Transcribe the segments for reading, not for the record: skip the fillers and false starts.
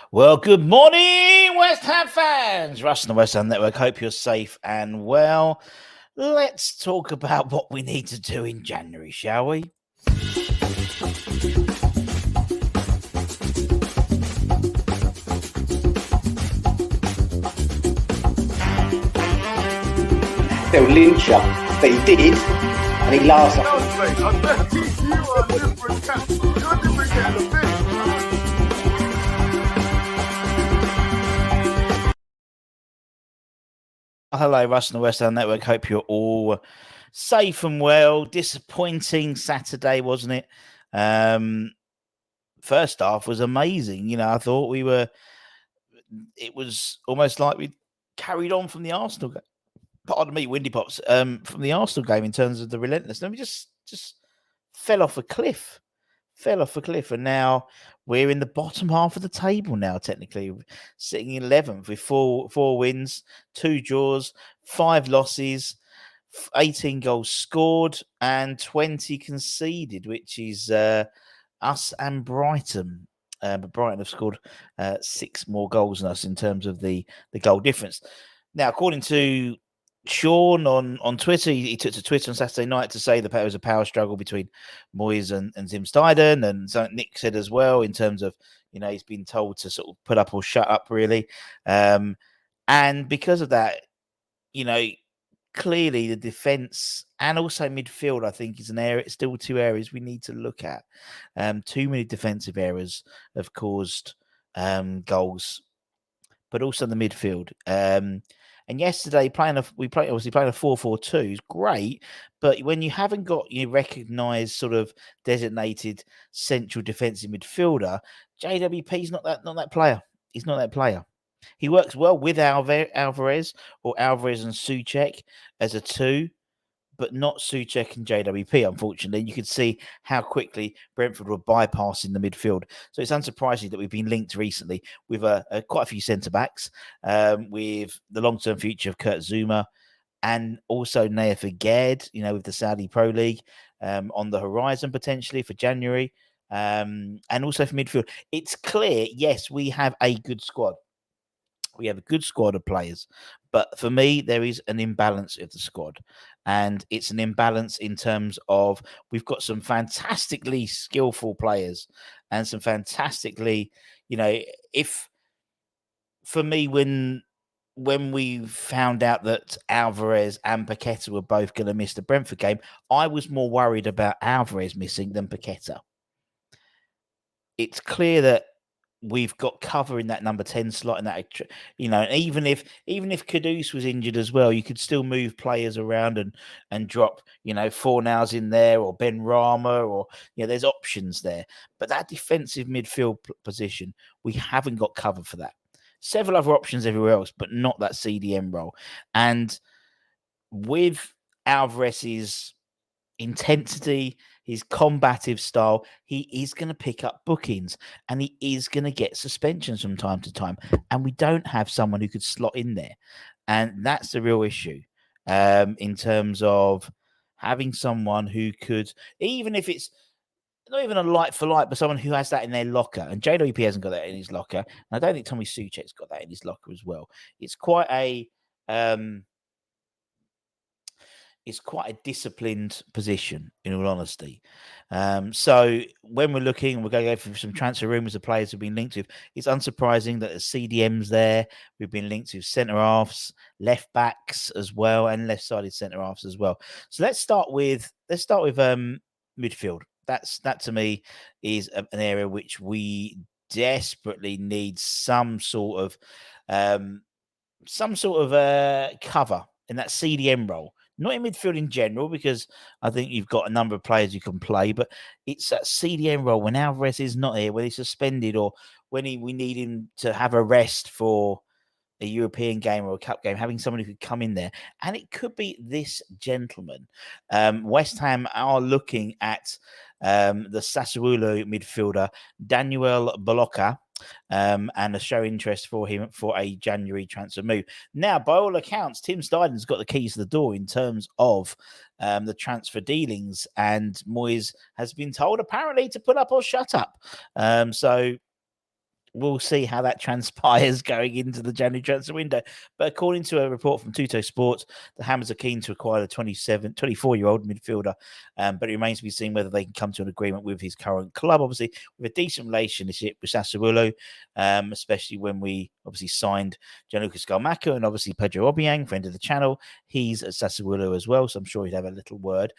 Well, good morning, West Ham fans. Russ and the West Ham Network. Hope you're safe and well. Let's talk about what we need to do in January, shall we? They'll lynch you, but he did, and he laughs. Hello, Russ and the West Ham Network. Hope you're all safe and well. Disappointing Saturday, wasn't it? First half was amazing. I thought it was almost like we carried on from the Arsenal game. Pardon me, Windy Pops, from the Arsenal game in terms of the relentlessness. We just fell off a cliff. And now we're in the bottom half of the table now, technically, sitting in 11th with four wins, 2 draws, 5 losses, 18 goals scored, and 20 conceded, which is us and Brighton. But Brighton have scored 6 more goals than us in terms of the goal difference. Now, according to Sean on Twitter, he took to Twitter on Saturday night to say that there was a power struggle between Moyes and Tim Steidten, and something Nick said as well in terms of he's been told to sort of put up or shut up, really, and because of that, clearly the defence and also midfield, I think, is an area. Still 2 areas we need to look at. Too many defensive errors have caused goals, but also the midfield. And yesterday, we played obviously playing a 4-4-2 is great, but when you haven't got recognised sort of designated central defensive midfielder, JWP is not that player. He's not that player. He works well with Alvarez or Alvarez and Souček as a 2, but not Souček and JWP, unfortunately. You could see how quickly Brentford were bypassing the midfield. So it's unsurprising that we've been linked recently with quite a few centre-backs, with the long-term future of Kurt Zuma and also Naya Faged, with the Saudi Pro League on the horizon potentially for January, and also for midfield. It's clear, yes, we have a good squad. We have a good squad of players, but for me, there is an imbalance of the squad, and it's an imbalance in terms of we've got some fantastically skillful players and some fantastically, if for me when we found out that Alvarez and Paqueta were both going to miss the Brentford game, I was more worried about Alvarez missing than Paqueta. It's clear that we've got cover in that number 10 slot, and that even if Kudus was injured as well, you could still move players around and drop Fornals in there, or Ben Rama, or there's options there. But that defensive midfield position, we haven't got cover for that. Several other options everywhere else, but not that CDM role. And with Alvarez's intensity, his combative style, he is going to pick up bookings, and he is going to get suspensions from time to time. And we don't have someone who could slot in there. And that's the real issue in terms of having someone who could, even if it's not even a light for light, but someone who has that in their locker. And JWP hasn't got that in his locker. And I don't think Tommy Souček's got that in his locker as well. It's quite a disciplined position, in all honesty. So when we're looking, we're going to go through some transfer rumours of players who've been linked with. It's unsurprising that the CDM's there. We've been linked with centre halves, left backs as well, and left sided centre halves as well. So let's start with midfield. That to me is an area which we desperately need some sort of cover in that CDM role. Not in midfield in general, because I think you've got a number of players you can play, but it's that CDM role when Alvarez is not here, when he's suspended, or when we need him to have a rest for a European game or a cup game, having someone who could come in there. And it could be this gentleman. West Ham are looking at the Sassuolo midfielder, Daniel Bolocca, and are showing interest for him for a January transfer move. Now, by all accounts, Tim Steidten's got the keys to the door in terms of the transfer dealings, and Moyes has been told apparently to put up or shut up. So we'll see how that transpires going into the January transfer window. But according to a report from Tutto Sports, the Hammers are keen to acquire the 24-year-old midfielder, but it remains to be seen whether they can come to an agreement with his current club. Obviously, with a decent relationship with Sassuolo, especially when we obviously signed Gianluca Scamacca and obviously Pedro Obiang, friend of the channel. He's at Sassuolo as well, so I'm sure he'd have a little word.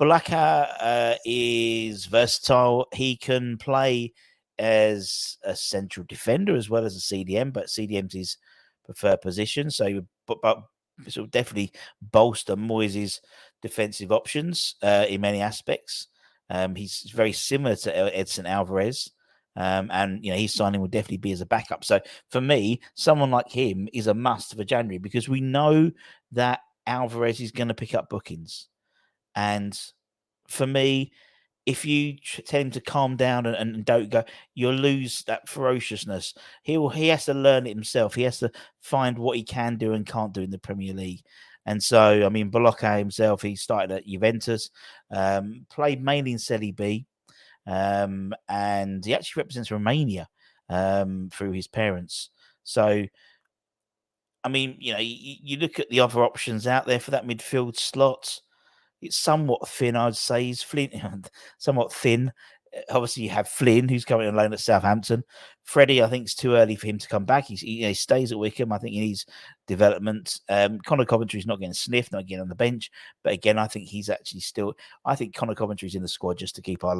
Balaka is versatile. He can play as a central defender as well as a CDM, but CDM's his preferred position. So, but sort of definitely bolster Moyes' defensive options in many aspects. He's very similar to Edson Alvarez. And his signing will definitely be as a backup. So for me, someone like him is a must for January because we know that Alvarez is going to pick up bookings. And for me, if you tell him to calm down and don't go, you'll lose that ferociousness. He has to learn it himself. He has to find what he can do and can't do in the Premier League. And so, I mean, Balaka himself, he started at Juventus, played mainly in Serie B, and he actually represents Romania through his parents. So, I mean, you look at the other options out there for that midfield slot. It's somewhat thin, I'd say. He's somewhat thin. Obviously, you have Flynn, who's coming on loan at Southampton. Freddie, I think it's too early for him to come back. He stays at Wickham. I think he needs development. Connor Coventry's not getting sniffed, not getting on the bench. But again, I think he's actually still. I think Connor Coventry's in the squad just to keep our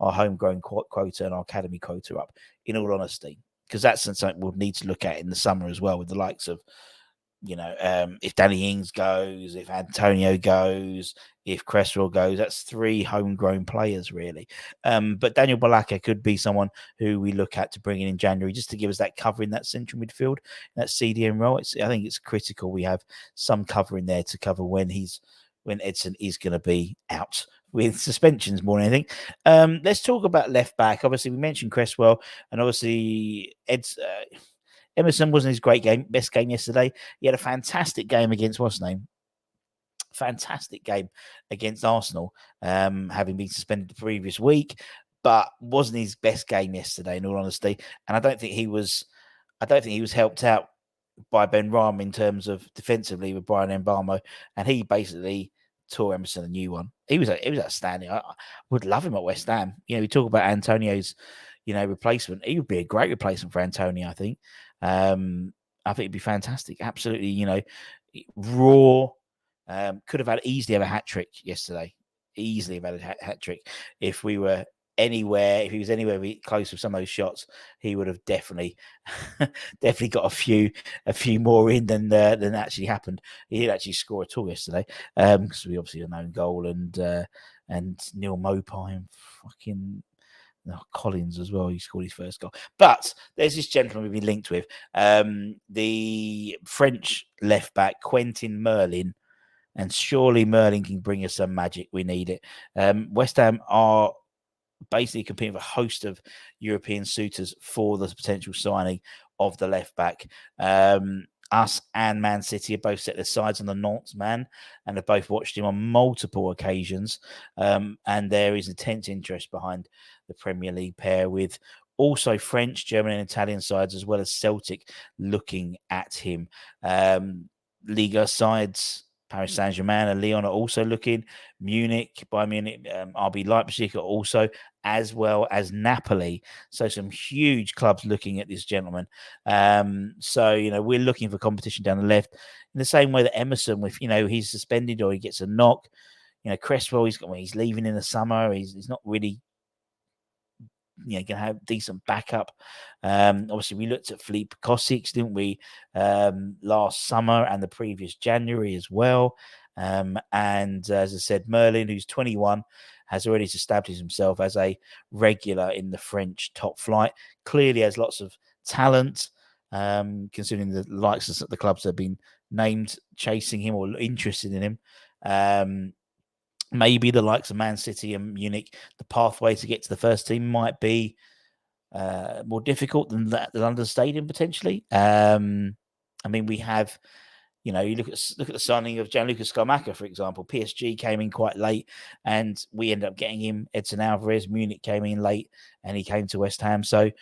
homegrown quota and our academy quota up. In all honesty, because that's something we'll need to look at in the summer as well, with the likes of if Danny Ings goes, if Antonio goes, if Cresswell goes, that's 3 homegrown players, really. But Daniel Balaka could be someone who we look at to bring in January just to give us that cover in that central midfield, that CDM role. I think it's critical we have some cover in there to cover when Edson is going to be out with suspensions more than anything. Let's talk about left back. Obviously, we mentioned Cresswell, and obviously Emerson wasn't his best game yesterday. He had a fantastic game against what's his name? Fantastic game against Arsenal, having been suspended the previous week, but wasn't his best game yesterday, in all honesty. And I don't think he was helped out by Ben Rahm in terms of defensively with Brian Mbamo, and he basically tore Emerson a new one. It was outstanding. I would love him at West Ham. We talk about Antonio's replacement. He would be a great replacement for Antonio, I think. I think it'd be fantastic. Absolutely, raw. Could have easily have a hat trick yesterday. Easily have had a hat trick if we were anywhere. If he was anywhere close with some of those shots, he would have definitely got a few more in than actually happened. He didn't actually score at all yesterday because we obviously had an own goal and Neil Mopai and fucking. Collins as well. He scored his first goal. But there's this gentleman we've been linked with, the French left back, Quentin Merlin. And surely Merlin can bring us some magic. We need it. West Ham are basically competing with a host of European suitors for the potential signing of the left back. Us and Man City have both set their sides on the Nantes man and have both watched him on multiple occasions. And there is intense interest behind the Premier League pair, with also French, German and Italian sides, as well as Celtic, looking at him. Liga sides, Paris Saint-Germain and Lyon are also looking. Bayern Munich, RB Leipzig are also, as well as Napoli. So some huge clubs looking at this gentleman. So we're looking for competition down the left in the same way that Emerson, with he's suspended or he gets a knock. Cresswell, he's leaving in the summer. He's not really going to have decent backup. Obviously, we looked at Philippe Kostic, didn't we, last summer and the previous January as well. And as I said, Merlin, who's 21, has already established himself as a regular in the French top flight. Clearly has lots of talent, considering the likes of the clubs that have been named chasing him or interested in him. Maybe the likes of Man City and Munich, the pathway to get to the first team might be more difficult than the London Stadium potentially. I mean, we have, you look at the signing of Gianluca Scamacca, for example. PSG came in quite late, and we ended up getting him. Edson Alvarez, Munich came in late, and he came to West Ham. So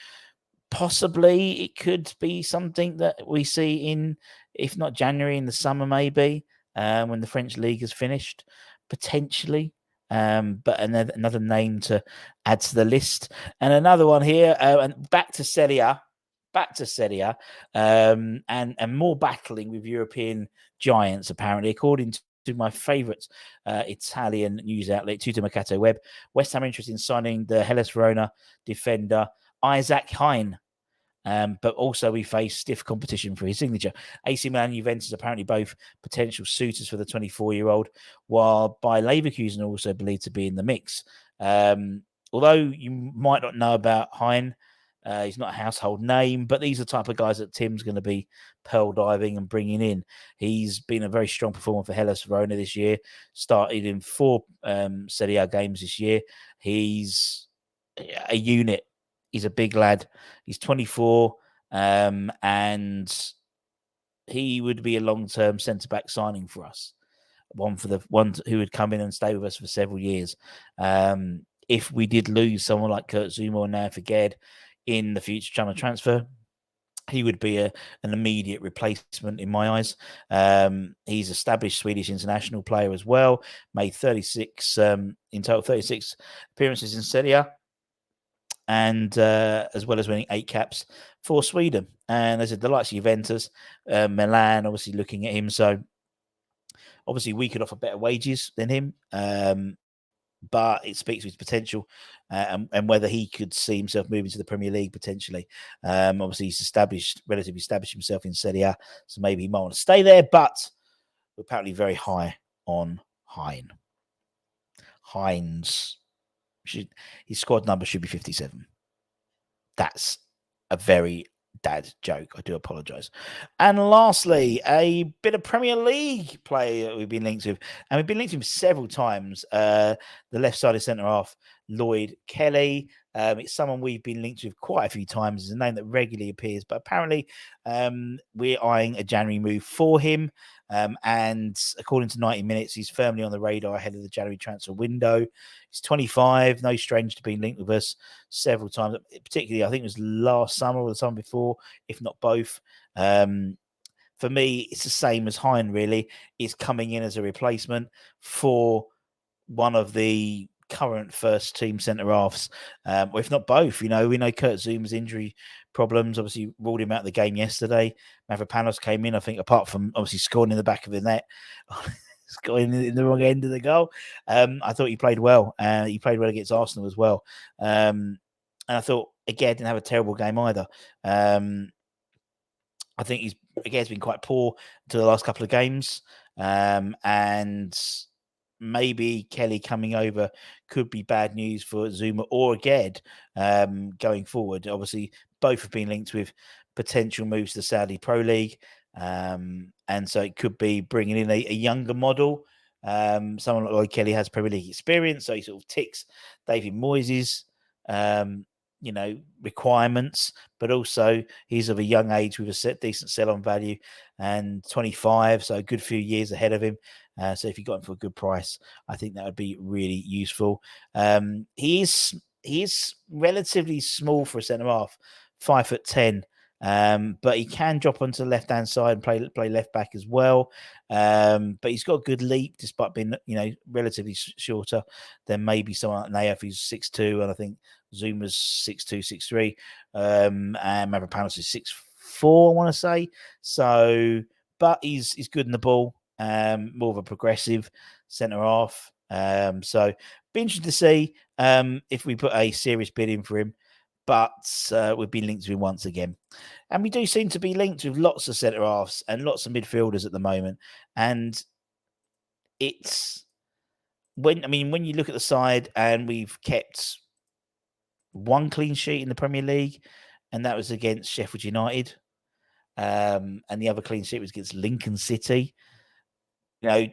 Possibly it could be something that we see in, if not January, in the summer maybe, when the French league is finished, potentially. But another name to add to the list, and another one here, and back to Serie A, and more battling with European giants apparently, according to my favourite Italian news outlet, Tuttomercato Web. West Ham are interested in signing the Hellas Verona defender Isaac Hein. But also we face stiff competition for his signature. AC Milan and Juventus apparently both potential suitors for the 24-year-old, while Bayer Leverkusen are also believed to be in the mix. Although you might not know about Hein, he's not a household name, but these are the type of guys that Tim's going to be pearl diving and bringing in. He's been a very strong performer for Hellas Verona this year, started in 4 Serie A games this year. He's a unit. He's a big lad. He's 24, and he would be a long-term centre-back signing for us. One who would come in and stay with us for several years. If we did lose someone like Kurt Zouma or now Figuered in the future summer transfer, he would be an immediate replacement in my eyes. He's established Swedish international player as well. Made 36 in total, 36 appearances in Serie A, and as well as winning 8 caps for Sweden. And as I said, the likes of Juventus, Milan, obviously looking at him. So obviously we could offer better wages than him, but it speaks to his potential and whether he could see himself moving to the Premier League potentially. Obviously he's relatively established himself in Serie A, so maybe he might want to stay there, but we're apparently very high on Hein. Heinz. His squad number should be 57. That's a very dad joke. I do apologise. And lastly, a bit of Premier League play that we've been linked with. And we've been linked to him several times. The left-sided centre-half, Lloyd Kelly. It's someone we've been linked with quite a few times. It's a name that regularly appears. But apparently, we're eyeing a January move for him. And according to 90 Minutes, he's firmly on the radar ahead of the January transfer window. He's 25, no strange to being linked with us several times, particularly I think it was last summer or the summer before, if not both. For me, it's the same as Hein, really. He's coming in as a replacement for one of the current first team centre halves, or if not both. We know Kurt Zouma's injury problems obviously ruled him out of the game yesterday. Mavropanos came in, I think, apart from obviously scoring in the back of the net, scoring in the wrong end of the goal. I thought he played well. He played well against Arsenal as well. And I thought, again, didn't have a terrible game either. I think he's been quite poor to the last couple of games. And maybe Kelly coming over could be bad news for Zouma or Ged going forward. Obviously, both have been linked with potential moves to the Saudi Pro League. And so it could be bringing in a younger model. Someone like Kelly has Premier League experience, so he sort of ticks David Moyes' requirements, but also he's of a young age with a decent sell-on value and 25, so a good few years ahead of him. So if you got him for a good price, I think that would be really useful. He is relatively small for a centre half, 5'10". But he can drop onto the left-hand side and play left back as well. But he's got a good leap, despite being, relatively shorter than maybe someone like Nayef, who's 6'2", and I think Zuma's 6'2", 6'3", and Mavropanos is 6'4", I want to say. So, but he's good in the ball, more of a progressive centre half. So, be interested to see if we put a serious bid in for him. But we've been linked to him once again. And we do seem to be linked with lots of centre halves and lots of midfielders at the moment. And it's when you look at the side, and we've kept one clean sheet in the Premier League, and that was against Sheffield United. And the other clean sheet was against Lincoln City. And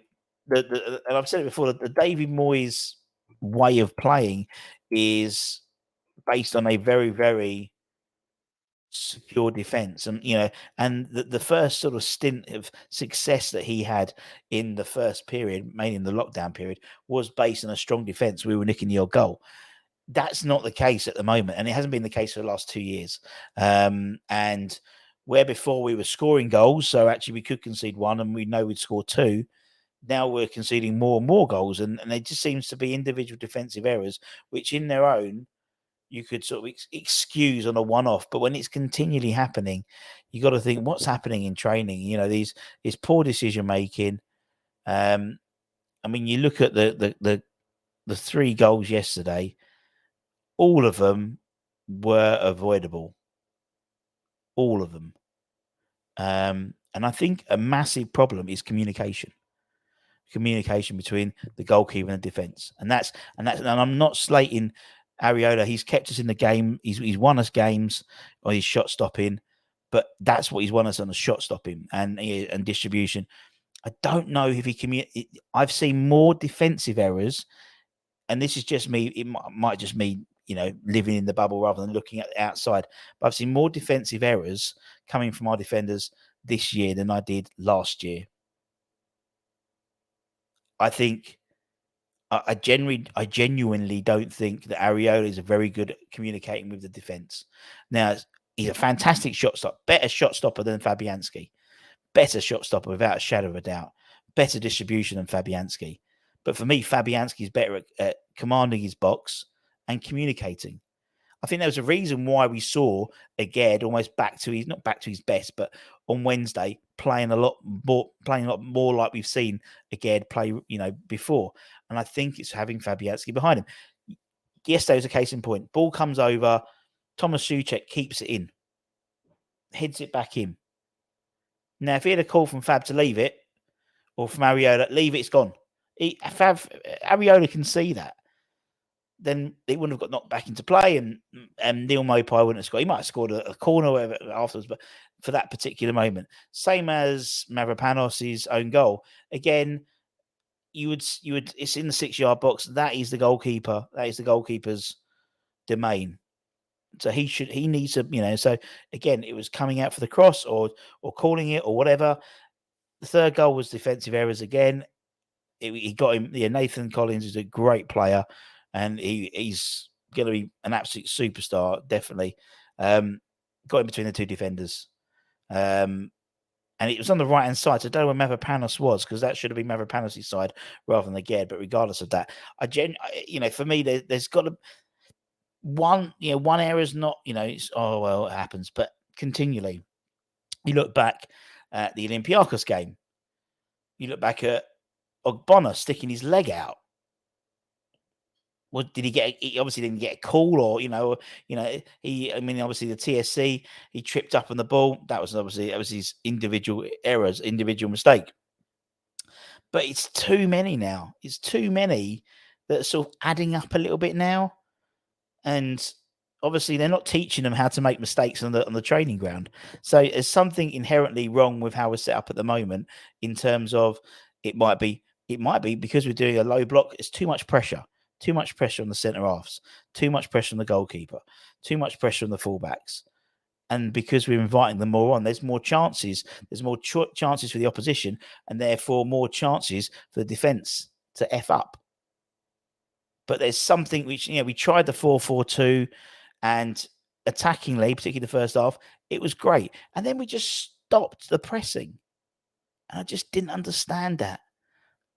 I've said it before, the David Moyes way of playing is based on a very, very secure defense. And the first sort of stint of success that he had in the first period, mainly in the lockdown period, was based on a strong defense. We were nicking the odd goal. That's not the case at the moment, and it hasn't been the case for the last 2 years. And where before we were scoring goals, so actually we could concede one, and we know we'd score two. Now we're conceding more and more goals, and there just seems to be individual defensive errors, which in their own you could sort of excuse on a one-off, but when it's continually happening, you got to think what's happening in training. You know, these poor decision making. I mean, you look at the 3 goals yesterday. All of them were avoidable. All of them. And I think a massive problem is communication between the goalkeeper and the defense. And I'm not slating Areola. He's kept us in the game. He's won us games on his shot stopping, but that's what he's won us on the shot stopping and distribution. I don't know if he I've seen more defensive errors, and this is just me. It might just me, living in the bubble rather than looking at the outside. But I've seen more defensive errors coming from our defenders this year than I did last year. I think I genuinely don't think that Areola is very good at communicating with the defense. Now, he's a fantastic shot stopper, better shot stopper than Fabianski, better shot stopper without a shadow of a doubt, better distribution than Fabianski. But for me, Fabianski is better at commanding his box and communicating. I think there was a reason why we saw Aged almost not back to his best, but on Wednesday playing a lot more like we've seen Aged play, before. And I think it's having Fabianski behind him. Yesterday was a case in point. Ball comes over, Thomas Souček keeps it in, heads it back in. Now, if he had a call from Fab to leave it, or from Areola, leave it, it's gone. Areola can see that. Then it wouldn't have got knocked back into play, and Neil Mopai wouldn't have scored. He might have scored a corner or whatever afterwards, but for that particular moment, same as Mavropanos' own goal. Again, you would. It's in the 6-yard box. That is the goalkeeper. That is the goalkeeper's domain. So he needs to, So again, it was coming out for the cross or calling it or whatever. The third goal was defensive errors again. He got him. Yeah, Nathan Collins is a great player. And he's going to be an absolute superstar, definitely. Got in between the two defenders. And it was on the right-hand side. So I don't know where Mavropanos was, because that should have been Mavropanos' side rather than Aged. But regardless of that, for me, there's got to... one error is not, it's, it happens. But continually, you look back at the Olympiacos game. You look back at Ogbonna sticking his leg out. What did he get? He obviously didn't get a call, or obviously the TSC, he tripped up on the ball. That was his individual errors, individual mistake. But it's too many now. It's too many that are sort of adding up a little bit now, and obviously they're not teaching them how to make mistakes on the training ground. So there's something inherently wrong with how we're set up at the moment. In terms of it might be because we're doing a low block. It's too much pressure. Too much pressure on the centre halves, too much pressure on the goalkeeper, too much pressure on the fullbacks. And because we're inviting them more on, there's more chances. There's more chances for the opposition, and therefore more chances for the defence to F up. But there's something which, we tried the 4-4-2, and attackingly, particularly the first half, it was great. And then we just stopped the pressing. And I just didn't understand that.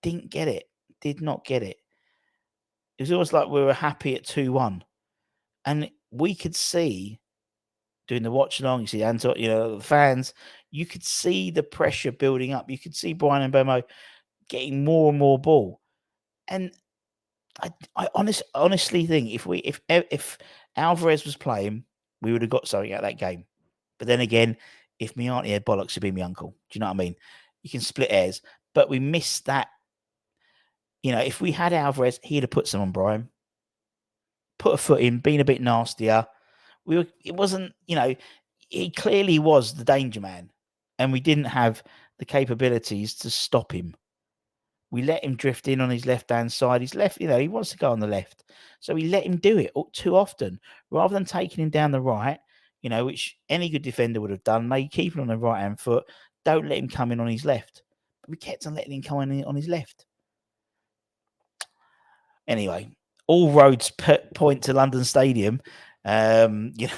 Didn't get it. Did not get it. It was almost like we were happy at 2-1. And we could see, doing the watch along, you see Anton, the fans, you could see the pressure building up. You could see Brian Mbeumo getting more and more ball. And I honestly think if Alvarez was playing, we would have got something out of that game. But then again, if my auntie had bollocks, she'd be my uncle. Do you know what I mean? You can split hairs. But we missed that. If we had Alvarez, he'd have put some on Brian. Put a foot in, been a bit nastier. It wasn't, he clearly was the danger man, and we didn't have the capabilities to stop him. We let him drift in on his left-hand side. He's left, he wants to go on the left. So we let him do it too often, rather than taking him down the right, which any good defender would have done. Maybe keep him on the right-hand foot. Don't let him come in on his left. But we kept on letting him come in on his left. Anyway, all roads point to London Stadium. You know,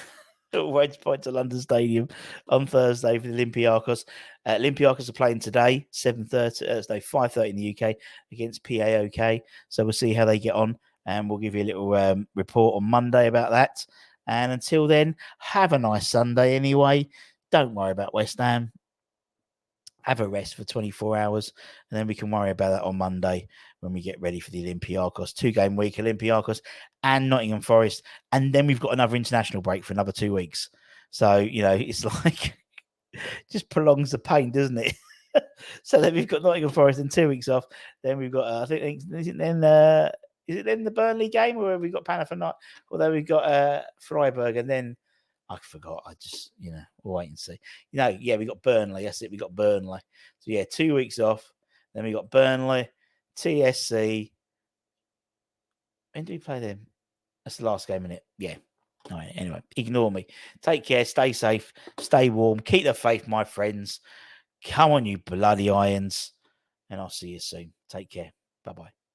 all roads point to London Stadium on Thursday for the Olympiacos. Olympiacos are playing today, 7:30, 5:30 in the UK against PAOK. So we'll see how they get on, and we'll give you a little report on Monday about that. And until then, have a nice Sunday anyway. Don't worry about West Ham. Have a rest for 24 hours, and then we can worry about that on Monday when we get ready for the Olympiacos. 2-game week, Olympiacos and Nottingham Forest. And then we've got another international break for another 2 weeks. So, it's like, just prolongs the pain, doesn't it? So then we've got Nottingham Forest and 2 weeks off. Then we've got, I think, is it then the Burnley game, or have we got Panathinaikos? Although we've got Freiburg, and then I forgot. I just, we'll wait and see. Yeah, we got Burnley. That's it. We got Burnley. So, 2 weeks off. Then we got Burnley, TSC. When do we play them? That's the last game, isn't it? Yeah. All right. Anyway, ignore me. Take care. Stay safe. Stay warm. Keep the faith, my friends. Come on, you bloody irons. And I'll see you soon. Take care. Bye-bye.